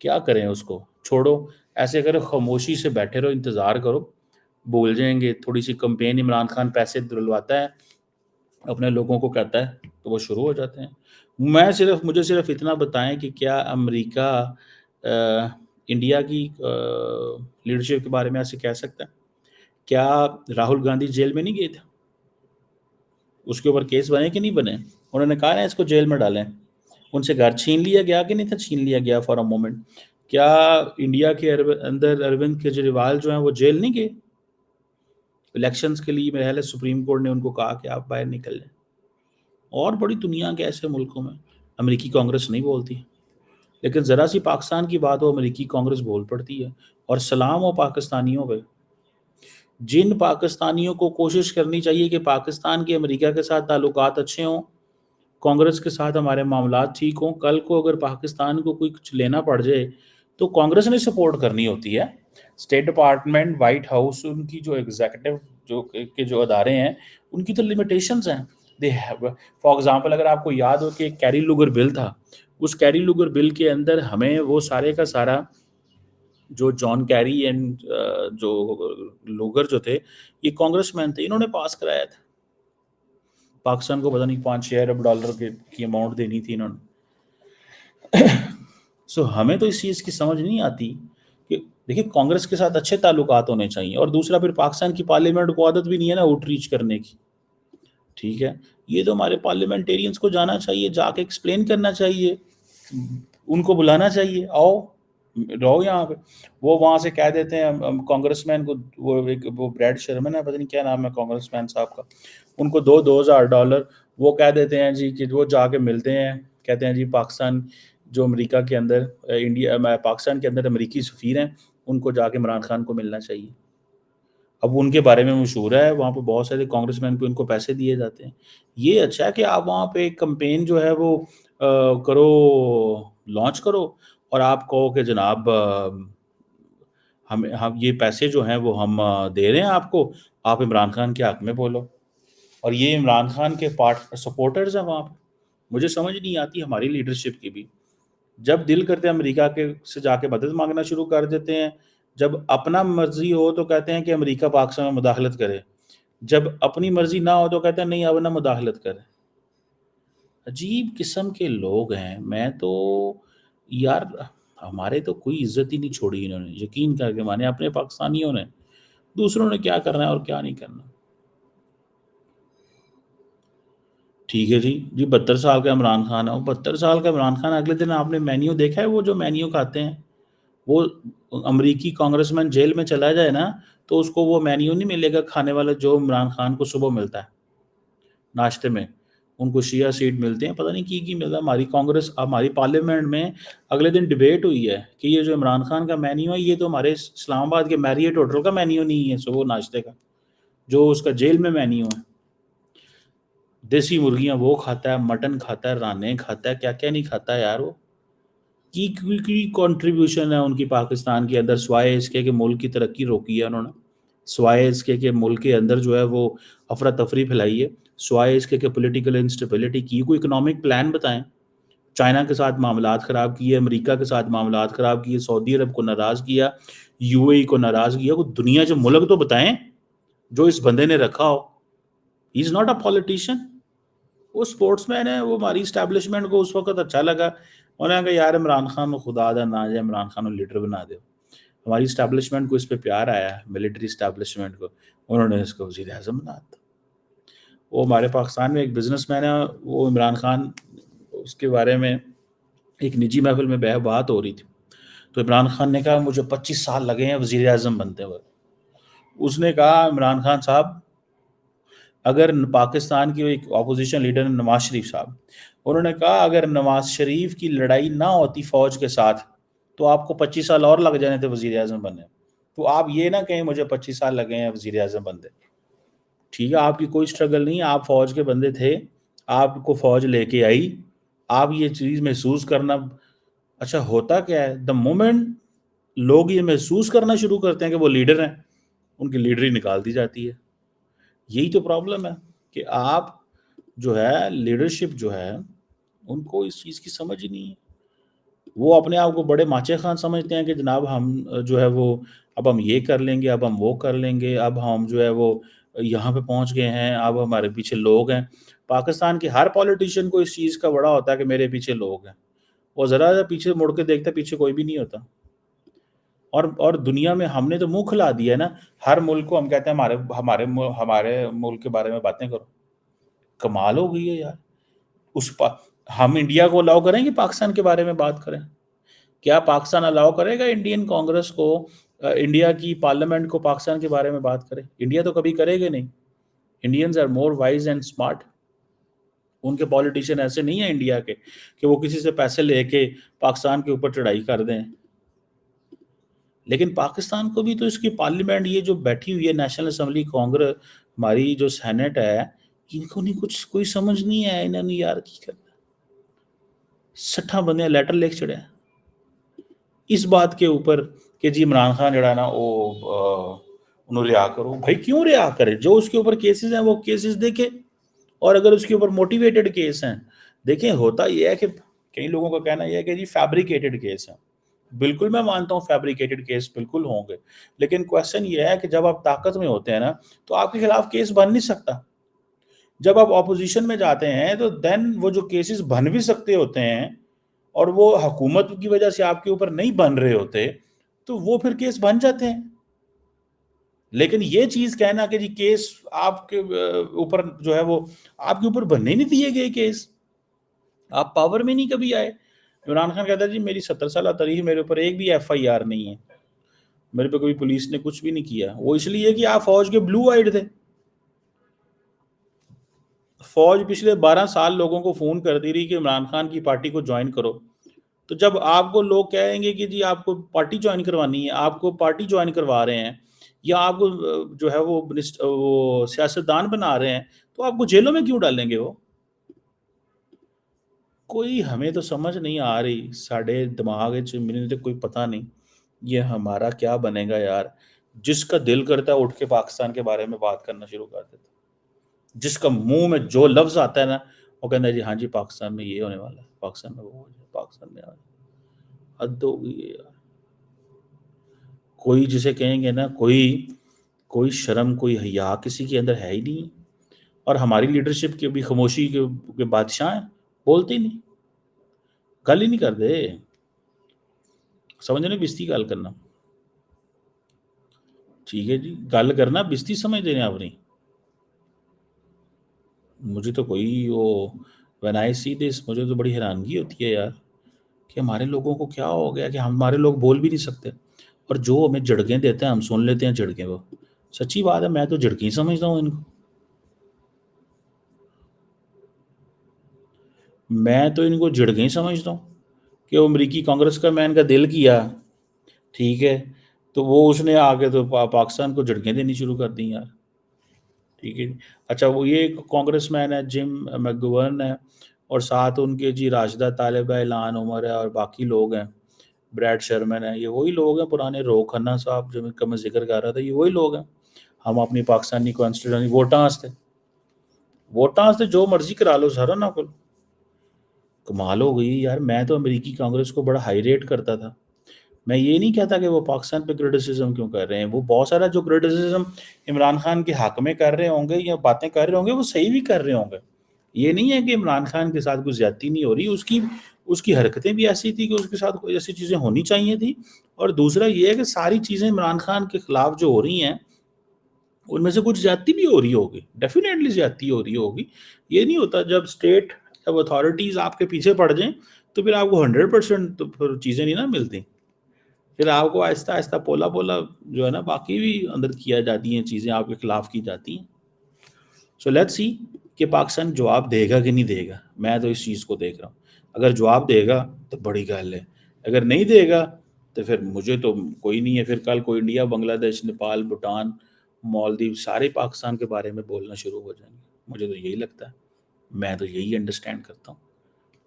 کیا کریں اس کو؟ چھوڑو، ایسے کرو خاموشی سے بیٹھے رہو، انتظار کرو، بول جائیں گے. تھوڑی سی کمپین عمران خان پیسے دلواتا ہے اپنے لوگوں کو کہتا ہے تو وہ شروع ہو جاتے ہیں. مجھے صرف اتنا بتائیں کہ کیا امریکہ انڈیا کی لیڈرشپ کے بارے میں ایسے کہہ سکتا ہے؟ کیا راہل گاندھی جیل میں نہیں گئے تھے؟ اس کے اوپر کیس بنے کہ نہیں بنے؟ انہوں نے کہا نا اس کو جیل میں ڈالیں. ان سے گھر چھین لیا گیا کہ نہیں تھا چھین لیا گیا فار اے مومنٹ؟ کیا انڈیا کے اندر اروند کیجریوال جو ہیں وہ جیل نہیں گئے؟ الیکشنز کے لیے میرے خیال ہے سپریم کورٹ نے ان کو کہا کہ آپ باہر نکل جائیں. اور بڑی دنیا کے ایسے ملکوں میں امریکی کانگریس نہیں بولتی، لیکن ذرا سی پاکستان کی بات ہو امریکی کانگریس بول پڑتی ہے. اور سلام ہو پاکستانیوں پہ، جن پاکستانیوں کو کوشش کرنی چاہیے کہ پاکستان کے امریکہ کے ساتھ تعلقات اچھے ہوں، کانگریس کے ساتھ ہمارے معاملات ٹھیک ہوں. کل کو اگر پاکستان کو کوئی کچھ لینا پڑ جائے تو کانگریس نے سپورٹ کرنی ہوتی ہے. اسٹیٹ ڈپارٹمنٹ، وائٹ ہاؤس، ان کی جو ایگزیکٹو جو ادارے ہیں ان کی تو لمیٹیشنز ہیں. فار ایگزامپل اگر آپ کو یاد ہو کہ ایک کیری لوگر بل تھا، اس کیری لوگر بل کے اندر ہمیں وہ سارے کا سارا جو جان کیری اینڈ جو لوگر جو تھے یہ کانگریس مین تھے، انہوں نے پاس کرایا تھا. پاکستان کو پتہ نہیں 5-6 ارب ڈالر کی اماؤنٹ دینی تھی انہوں نے. سو ہمیں تو اس چیز کی سمجھ نہیں آتی کہ دیکھیں کانگریس کے ساتھ اچھے تعلقات ہونے چاہیے. اور دوسرا پھر پاکستان کی پارلیمنٹ کو عادت بھی نہیں ہے نا آؤٹ ریچ کرنے کی. ٹھیک ہے، یہ تو ہمارے پارلیمنٹیرینز کو جانا چاہیے، جا کے ایکسپلین کرنا چاہیے، ان کو بلانا چاہیے، آؤ رہو یہاں پہ. وہ وہاں سے کہہ دیتے ہیں کانگریس مین کو، وہ بریڈ شرمن ہے، پتہ نہیں کیا نام ہے کانگریس مین صاحب کا، ان کو $2,000 وہ کہہ دیتے ہیں جی کہ وہ جا کے ملتے ہیں، کہتے ہیں جی پاکستان جو امریکہ کے اندر پاکستان کے اندر امریکی سفیر ہیں ان کو جا کے عمران خان کو ملنا چاہیے. اب ان کے بارے میں مشہور ہے، وہاں پہ بہت سارے کانگریس مین کو ان کو پیسے دیے جاتے ہیں. یہ اچھا ہے کہ آپ وہاں پہ ایک کمپین جو ہے وہ کرو، لانچ کرو، اور آپ کہو کہ جناب ہم یہ پیسے جو ہیں وہ ہم دے رہے ہیں آپ کو، آپ عمران خان کے حق میں بولو. اور یہ عمران خان کے سپورٹرز ہیں وہاں پہ. مجھے سمجھ نہیں آتی ہماری لیڈرشپ کی بھی، جب دل کرتے ہیں امریکہ کے سے جا کے مدد مانگنا شروع کر دیتے ہیں، جب اپنا مرضی ہو تو کہتے ہیں کہ امریکہ پاکستان میں مداخلت کرے، جب اپنی مرضی نہ ہو تو کہتے ہیں نہیں اب نہ مداخلت کرے. عجیب قسم کے لوگ ہیں. میں تو یار ہمارے تو کوئی عزت ہی نہیں چھوڑی انہوں نے، یقین کر کے مانے اپنے پاکستانیوں نے. دوسروں نے کیا کرنا ہے اور کیا نہیں کرنا. ٹھیک ہے جی 72 سال کا عمران خان ہے، 72 سال کا عمران خان. اگلے دن آپ نے مینیو دیکھا ہے وہ جو مینیو کھاتے ہیں، وہ امریکی کانگریس مین جیل میں چلا جائے نا تو اس کو وہ مینیو نہیں ملے گا کھانے والا جو عمران خان کو صبح ملتا ہے ناشتے میں. ان کو شیعہ سیٹ ملتے ہیں، پتہ نہیں کی ملتا. ہماری کانگریس ہماری پارلیمنٹ میں اگلے دن ڈیبیٹ ہوئی ہے کہ یہ جو عمران خان کا مینیو ہے یہ تو ہمارے اسلام آباد کے میریٹ ہوٹل کا مینیو نہیں ہے صبح ناشتے کا، جو اس کا جیل میں مینیو ہے. دیسی مرغیاں وہ کھاتا ہے، مٹن کھاتا ہے، رانے کھاتا ہے، کیا کیا نہیں کھاتا ہے یار. وہ کی کنٹریبیوشن ہے ان کی پاکستان کے اندر، سوائے اس کے کہ ملک کی ترقی روکی ہے انہوں نے، سوائے اس کے کہ ملک کے اندر جو ہے وہ افراتفری پھیلائی ہے، سوائے اس کے کہ پولیٹیکل انسٹیبلٹی کی. کوئی اکنامک پلان بتائیں. چائنا کے ساتھ معاملات خراب کیے، امریکہ کے ساتھ معاملات خراب کیے، سعودی عرب کو ناراض کیا، یو اے ای کو ناراض کیا. کوئی دنیا جو ملک تو بتائیں جو اس بندے نے رکھا ہو. ہی از ناٹ اے پالیٹیشین. وہ اسپورٹس مین ہے. وہ ہماری اسٹیبلشمنٹ کو اس وقت اچھا لگا، انہوں نے کہا یار عمران خان کو خدا دا نہ جائے، عمران خان کو لیڈر بنا دو. ہماری اسٹیبلشمنٹ کو اس پہ پیار آیا، ملٹری اسٹیبلشمنٹ کو، انہوں نے اس کو وزیر اعظم بنا دیا. وہ ہمارے پاکستان میں ایک بزنس مین ہے، وہ عمران خان، اس کے بارے میں ایک نجی محفل میں بات ہو رہی تھی تو عمران خان نے کہا مجھے 25 سال لگے ہیں وزیر اعظم بنتے ہوئے. اس نے کہا عمران خان صاحب اگر پاکستان کی ایک اپوزیشن لیڈر نواز شریف صاحب، انہوں نے کہا اگر نواز شریف کی لڑائی نہ ہوتی فوج کے ساتھ تو آپ کو 25 سال اور لگ جانے تھے وزیر اعظم بننے. تو آپ یہ نہ کہیں مجھے 25 سال لگے ہیں وزیر اعظم بنتے. ٹھیک ہے، آپ کی کوئی سٹرگل نہیں، آپ فوج کے بندے تھے، آپ کو فوج لے کے آئی، آپ یہ چیز محسوس کرنا. اچھا ہوتا کیا ہے دا مومنٹ لوگ یہ محسوس کرنا شروع کرتے ہیں کہ وہ لیڈر ہیں، ان کی لیڈری نکال دی جاتی ہے. یہی تو پرابلم ہے کہ آپ جو ہے لیڈرشپ جو ہے ان کو اس چیز کی سمجھ ہی نہیں ہے. وہ اپنے آپ کو بڑے ماچے خان سمجھتے ہیں کہ جناب ہم جو ہے وہ اب ہم یہ کر لیں گے، اب ہم وہ کر لیں گے، اب ہم جو ہے وہ یہاں پہ پہنچ گئے ہیں، اب ہمارے پیچھے لوگ ہیں۔ پاکستان کے ہر پولیٹیشین کو اس چیز کا بڑا ہوتا ہے کہ میرے پیچھے لوگ ہیں، وہ ذرا سا پیچھے مڑ کے دیکھتا ہے، پیچھے کوئی بھی نہیں ہوتا۔ اور دنیا میں ہم نے تو منہ کھلا دیا ہے نا، ہر ملک کو ہم کہتے ہیں ہمارے ملک کے بارے میں باتیں کرو۔ کمال ہو گئی ہے یار۔ ہم انڈیا کو الاؤ کریں کہ پاکستان کے بارے میں بات کریں؟ کیا پاکستان الاؤ کرے گا انڈین کانگریس کو، انڈیا کی پارلیمنٹ کو پاکستان کے بارے میں بات کرے؟ انڈیا تو کبھی کرے گا نہیں۔ Indians are more wise and smart. ان کے پولیٹیشین ایسے نہیں ہیں انڈیا کے کہ وہ کسی سے پیسے لے کے پاکستان کے اوپر چڑھائی کر دیں۔ لیکن پاکستان کو بھی تو اس کی پارلیمنٹ، یہ جو بیٹھی ہوئی ہے نیشنل اسمبلی کانگریس، ہماری جو سینٹ ہے، ان کو نہیں کچھ کوئی سمجھ نہیں ہے انہوں نے یار کی کرنا۔ 60 بندے لیٹر لکھ چڑے ہیں اس بات کے اوپر کہ جی عمران خان جڑا نا وہ انہوں رہا کرو۔ بھائی کیوں رہا کرے؟ جو اس کے اوپر کیسز ہیں وہ کیسز دیکھے، اور اگر اس کے اوپر موٹیویٹڈ کیس ہیں دیکھیں۔ ہوتا یہ ہے کہ کئی لوگوں کا کہنا یہ ہے کہ جی فیبریکیٹڈ کیس ہیں۔ بالکل میں مانتا ہوں فیبریکیٹڈ کیس بالکل ہوں گے، لیکن کویسچن یہ ہے کہ جب آپ طاقت میں ہوتے ہیں نا تو آپ کے خلاف کیس بن نہیں سکتا۔ جب آپ اپوزیشن میں جاتے ہیں تو دین وہ جو کیسز بن بھی سکتے ہوتے ہیں اور وہ حکومت کی وجہ سے آپ کے اوپر نہیں بن رہے ہوتے تو وہ پھر کیس بن جاتے ہیں۔ لیکن یہ چیز کہنا کہ جی کیس آپ کے اوپر جو ہے وہ آپ کے اوپر بننے نہیں دیے گئے کیس، آپ پاور میں نہیں کبھی آئے۔ عمران خان کہتا ہے جی میری 70 سالہ تاریخ، میرے اوپر ایک بھی ایف آئی آر نہیں ہے، میرے پہ کوئی پولیس نے کچھ بھی نہیں کیا۔ وہ اس لیے کہ آپ فوج کے بلو آئیڈ تھے۔ فوج پچھلے 12 سال لوگوں کو فون کرتی رہی کہ عمران خان کی پارٹی کو جوائن کرو، تو جب آپ کو لوگ کہیں گے کہ جی آپ کو پارٹی جوائن کروانی ہے، آپ کو پارٹی جوائن کروا رہے ہیں، یا آپ کو جو ہے وہ سیاستدان بنا رہے ہیں، تو آپ کو جیلوں میں کیوں ڈالیں گے؟ وہ کوئی ہمیں تو سمجھ نہیں آ رہی، ساڑھے دماغ میرے تو کوئی پتہ نہیں یہ ہمارا کیا بنے گا یار۔ جس کا دل کرتا ہے اٹھ کے پاکستان کے بارے میں بات کرنا شروع کر دیتا، جس کا منہ میں جو لفظ آتا ہے نا وہ کہتا ہے جی ہاں جی پاکستان میں یہ ہونے والا ہے، پاکستان میں وہ ہو جائے، پاکستان میں حد ہو گئی ہے یار۔ کوئی جسے کہیں گے نا کوئی شرم کوئی حیا کسی کے اندر ہے ہی نہیں۔ اور ہماری لیڈرشپ کے بھی خاموشی کے بادشاہ ہیں، بولتے ہی نہیں، گل ہی نہیں کر دے۔ سمجھنے بستی گل کرنا ٹھیک ہے جی، گل کرنا بستی سمجھ دینے اپنی۔ مجھے تو کوئی وہ when I see this مجھے تو بڑی حیرانگی ہوتی ہے یار کہ ہمارے لوگوں کو کیا ہو گیا کہ ہمارے لوگ بول بھی نہیں سکتے، اور جو ہمیں جھڑکیں دیتے ہیں ہم سن لیتے ہیں جھڑکیں۔ وہ سچی بات ہے، میں تو جھڑکیں ہی سمجھتا ہوں ان کو، میں تو ان کو جھڑکیں ہی سمجھتا ہوں کہ وہ امریکی کانگریس کا میں ان کا دل کیا ٹھیک ہے تو وہ اس نے آ کے تو پاکستان کو جھڑکیں دینی شروع کر دیں یار، ٹھیک ہے۔ اچھا وہ یہ کانگریس مین ہے جم میکگورن ہے، اور ساتھ ان کے جی راشدہ طالب ہے، اعلان عمر ہے، اور باقی لوگ ہیں، بریڈ شرمن ہے، یہ وہی لوگ ہیں پرانے، رو کھنہ صاحب جو میں ذکر کر رہا تھا، یہ وہی لوگ ہیں۔ ہم اپنی پاکستانی کانسٹیٹیوشن ووٹاں سے جو مرضی کرا لو سارا نہ کو، کمال ہو گئی یار۔ میں تو امریکی کانگریس کو بڑا ہائی ریٹ کرتا تھا، میں یہ نہیں کہتا کہ وہ پاکستان پہ کرٹیسزم کیوں کر رہے ہیں، وہ بہت سارا جو کرٹیسزم عمران خان کے حق میں کر رہے ہوں گے یا باتیں کر رہے ہوں گے وہ صحیح بھی کر رہے ہوں گے۔ یہ نہیں ہے کہ عمران خان کے ساتھ کوئی زیادتی نہیں ہو رہی، اس کی حرکتیں بھی ایسی تھی کہ اس کے ساتھ کوئی ایسی چیزیں ہونی چاہیے تھی، اور دوسرا یہ ہے کہ ساری چیزیں عمران خان کے خلاف جو ہو رہی ہیں ان میں سے کچھ زیادتی بھی ہو رہی ہوگی، ڈیفینیٹلی زیادتی ہو رہی ہوگی۔ یہ نہیں ہوتا جب اسٹیٹ جب اتھارٹیز آپ کے پیچھے پڑ جائیں تو پھر آپ کو 100% تو پھر چیزیں نہیں نا ملتی، پھر آپ کو آہستہ آہستہ پولا پولا جو ہے نا باقی بھی اندر کیا جاتی ہیں، چیزیں آپ کے خلاف کی جاتی ہیں۔ سو لیٹس سی کہ پاکستان جواب دے گا کہ نہیں دے گا، میں تو اس چیز کو دیکھ رہا ہوں۔ اگر جواب دے گا تو بڑی گل ہے، اگر نہیں دے گا تو پھر مجھے تو کوئی نہیں ہے، پھر کل کوئی انڈیا بنگلہ دیش نیپال بھوٹان مالدیو سارے پاکستان کے بارے میں بولنا شروع ہو جائیں گے، مجھے تو یہی لگتا ہے، میں تو یہی انڈرسٹینڈ کرتا ہوں۔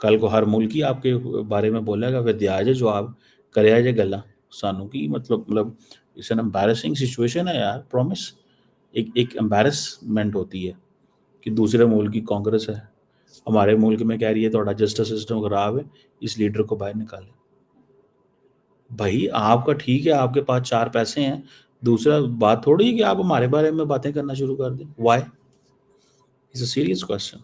کل کو ہر ملک ہی آپ کے بارے میں بولے گا، پھر دیا جائے جواب، کریا جائے گلا سانوں کی، مطلب اس این امبیرسنگ سچویشن ہے یار، پرومس ایک امبیرسمنٹ ہوتی ہے کہ دوسرے ملک کی کانگریس ہے ہمارے ملک میں کہہ رہی ہے تھوڑا جسٹس سسٹم خراب ہے، اس لیڈر کو باہر نکالے۔ بھائی آپ کا ٹھیک ہے، آپ کے پاس 4 پیسے ہیں، دوسرا بات تھوڑی ہے کہ آپ ہمارے بارے میں باتیں کرنا شروع کر دیں. Why? It's a serious question.